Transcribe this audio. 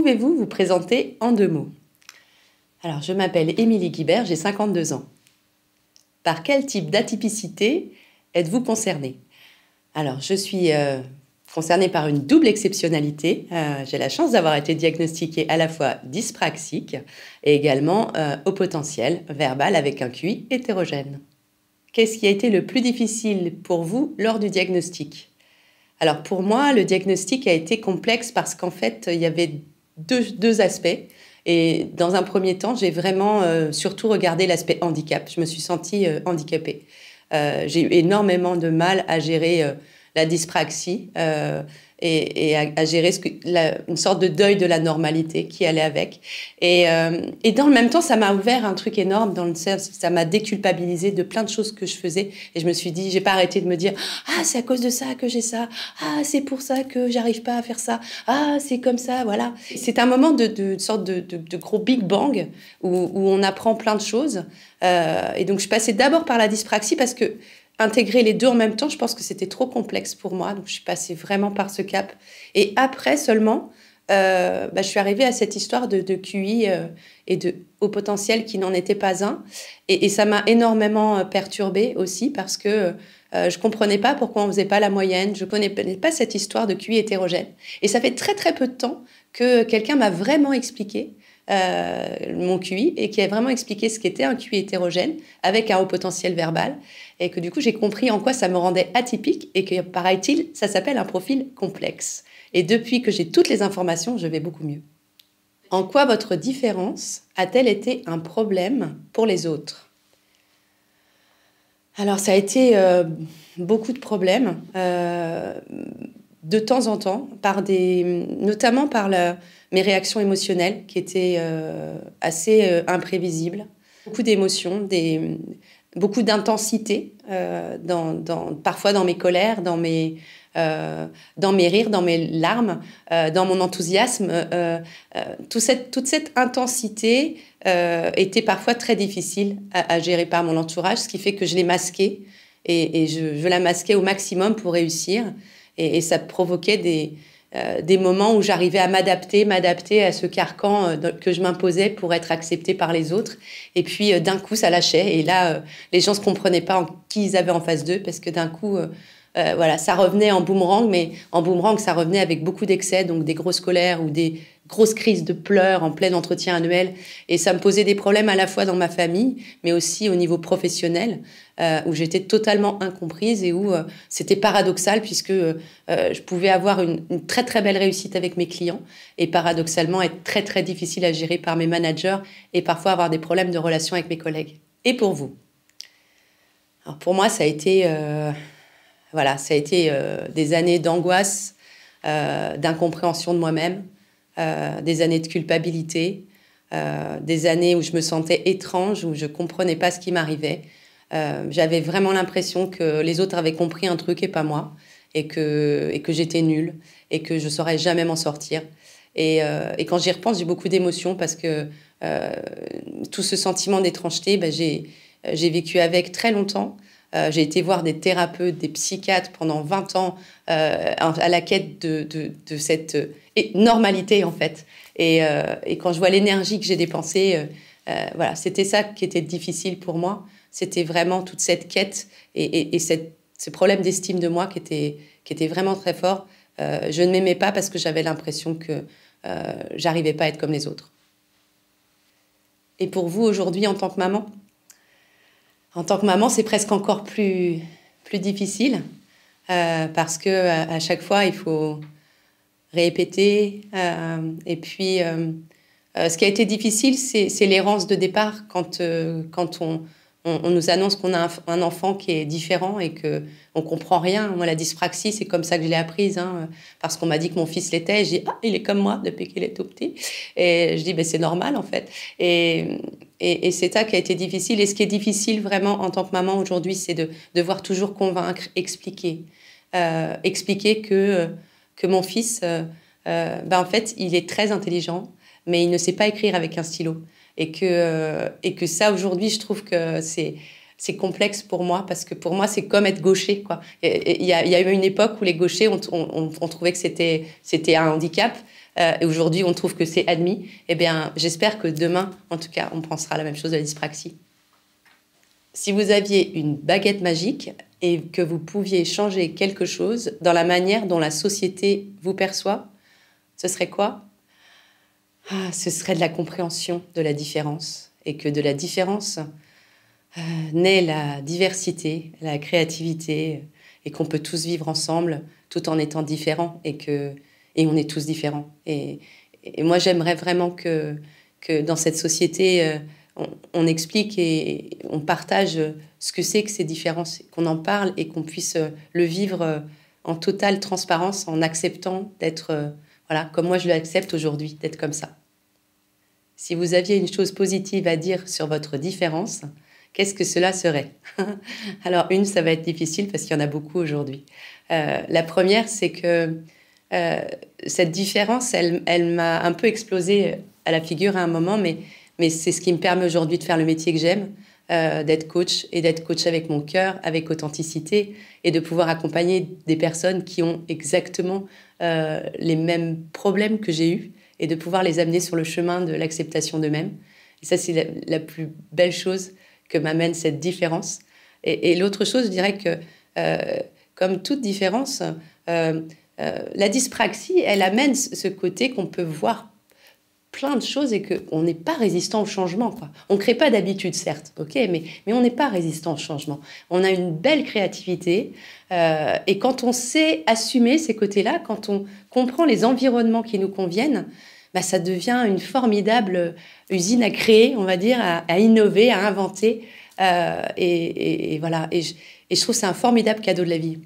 Pouvez-vous vous présenter en 2 mots? Alors, je m'appelle Émilie Guibert, j'ai 52 ans. Par quel type d'atypicité êtes-vous concernée? Alors, je suis concernée par une double exceptionnalité. J'ai la chance d'avoir été diagnostiquée à la fois dyspraxique et également au potentiel verbal avec un QI hétérogène. Qu'est-ce qui a été le plus difficile pour vous lors du diagnostic? Alors, pour moi, le diagnostic a été complexe parce qu'en fait, il y avait deux aspects. Et dans un premier temps, j'ai vraiment surtout regardé l'aspect handicap. Je me suis sentie handicapée. J'ai eu énormément de mal à gérer la dyspraxie et à gérer une sorte de deuil de la normalité qui allait avec. Et dans le même temps, ça m'a ouvert un truc énorme dans le sens, ça m'a déculpabilisé de plein de choses que je faisais. Et je me suis dit, j'ai pas arrêté de me dire, ah, c'est à cause de ça que j'ai ça. Ah, c'est pour ça que j'arrive pas à faire ça. Ah, c'est comme ça, voilà. C'est un moment de sorte de gros Big Bang où on apprend plein de choses. Et donc, je passais d'abord par la dyspraxie parce que intégrer les deux en même temps, je pense que c'était trop complexe pour moi. Donc, je suis passée vraiment par ce cap. Et après seulement, je suis arrivée à cette histoire de QI et de haut potentiel qui n'en était pas un. Et ça m'a énormément perturbée aussi parce que je ne comprenais pas pourquoi on ne faisait pas la moyenne. Je ne connaissais pas cette histoire de QI hétérogène. Et ça fait très, très peu de temps que quelqu'un m'a vraiment expliqué mon QI et qui a vraiment expliqué ce qu'était un QI hétérogène avec un haut potentiel verbal et que du coup j'ai compris en quoi ça me rendait atypique et que paraît-il ça s'appelle un profil complexe. Et depuis que j'ai toutes les informations, je vais beaucoup mieux. En quoi votre différence a-t-elle été un problème pour les autres? Alors ça a été beaucoup de problèmes de temps en temps, notamment par mes réactions émotionnelles qui étaient assez imprévisibles. Beaucoup d'émotions, beaucoup d'intensité, parfois dans mes colères, dans mes rires, dans mes larmes, dans mon enthousiasme. Toute cette intensité était parfois très difficile à gérer par mon entourage, ce qui fait que je l'ai masquée et je la masquais au maximum pour réussir. Et ça provoquait des moments où j'arrivais à m'adapter à ce carcan que je m'imposais pour être acceptée par les autres. Et puis, d'un coup, ça lâchait. Et là, les gens ne se comprenaient pas qui ils avaient en face d'eux parce que d'un coup, voilà, ça revenait en boomerang. Mais en boomerang, ça revenait avec beaucoup d'excès, donc des grosses colères ou des grosses crises de pleurs en plein entretien annuel. Et ça me posait des problèmes à la fois dans ma famille, mais aussi au niveau professionnel, où j'étais totalement incomprise et où c'était paradoxal puisque je pouvais avoir une très très belle réussite avec mes clients et paradoxalement être très très difficile à gérer par mes managers et parfois avoir des problèmes de relation avec mes collègues. Et pour vous? Alors pour moi, ça a été des années d'angoisse, d'incompréhension de moi-même, des années de culpabilité, des années où je me sentais étrange, où je comprenais pas ce qui m'arrivait. J'avais vraiment l'impression que les autres avaient compris un truc et pas moi, et que j'étais nulle, et que je saurais jamais m'en sortir. Et quand j'y repense, j'ai beaucoup d'émotions parce que tout ce sentiment d'étrangeté, j'ai vécu avec très longtemps. J'ai été voir des thérapeutes, des psychiatres pendant 20 ans à la quête de cette normalité, en fait. Et quand je vois l'énergie que j'ai dépensée, voilà, c'était ça qui était difficile pour moi. C'était vraiment toute cette quête et ce problème d'estime de moi qui était vraiment très fort. Je ne m'aimais pas parce que j'avais l'impression que j'arrivais pas à être comme les autres. Et pour vous, aujourd'hui, en tant que maman? En tant que maman, c'est presque encore plus difficile parce que à chaque fois, il faut répéter. Et puis, ce qui a été difficile, c'est l'errance de départ quand on nous annonce qu'on a un enfant qui est différent et qu'on ne comprend rien. Moi, la dyspraxie, c'est comme ça que je l'ai apprise, parce qu'on m'a dit que mon fils l'était. Et j'ai dit, ah, il est comme moi depuis qu'il est tout petit. Et je dis, c'est normal, en fait. Et c'est ça qui a été difficile. Et ce qui est difficile vraiment en tant que maman aujourd'hui, c'est de devoir toujours convaincre, expliquer. Expliquer que mon fils, en fait, il est très intelligent, mais il ne sait pas écrire avec un stylo. Et que ça, aujourd'hui, je trouve que c'est complexe pour moi, parce que pour moi, c'est comme être gaucher, quoi. Il y a eu une époque où les gauchers, on trouvait que c'était un handicap. et aujourd'hui on trouve que c'est admis, eh bien j'espère que demain, en tout cas, on pensera la même chose de la dyspraxie. Si vous aviez une baguette magique et que vous pouviez changer quelque chose dans la manière dont la société vous perçoit, ce serait quoi? Ce serait de la compréhension de la différence, et que de la différence naît la diversité, la créativité, et qu'on peut tous vivre ensemble tout en étant différents, et on est tous différents. Et moi, j'aimerais vraiment que dans cette société, on explique et on partage ce que c'est que ces différences, qu'on en parle et qu'on puisse le vivre en totale transparence, en acceptant d'être, voilà, comme moi je l'accepte aujourd'hui, d'être comme ça. Si vous aviez une chose positive à dire sur votre différence, qu'est-ce que cela serait? Alors, ça va être difficile parce qu'il y en a beaucoup aujourd'hui. La première, c'est que cette différence, elle m'a un peu explosé à la figure à un moment, mais c'est ce qui me permet aujourd'hui de faire le métier que j'aime, d'être coach et d'être coach avec mon cœur, avec authenticité, et de pouvoir accompagner des personnes qui ont exactement les mêmes problèmes que j'ai eus, et de pouvoir les amener sur le chemin de l'acceptation d'eux-mêmes. Et ça, c'est la plus belle chose que m'amène cette différence. Et l'autre chose, je dirais que, comme toute différence, la dyspraxie, elle amène ce côté qu'on peut voir plein de choses et qu'on n'est pas résistant au changement, quoi. On ne crée pas d'habitude, certes, ok, mais on n'est pas résistant au changement. On a une belle créativité, et quand on sait assumer ces côtés-là, quand on comprend les environnements qui nous conviennent, bah, ça devient une formidable usine à créer, on va dire, à innover, à inventer. Et voilà. Et je trouve que c'est un formidable cadeau de la vie.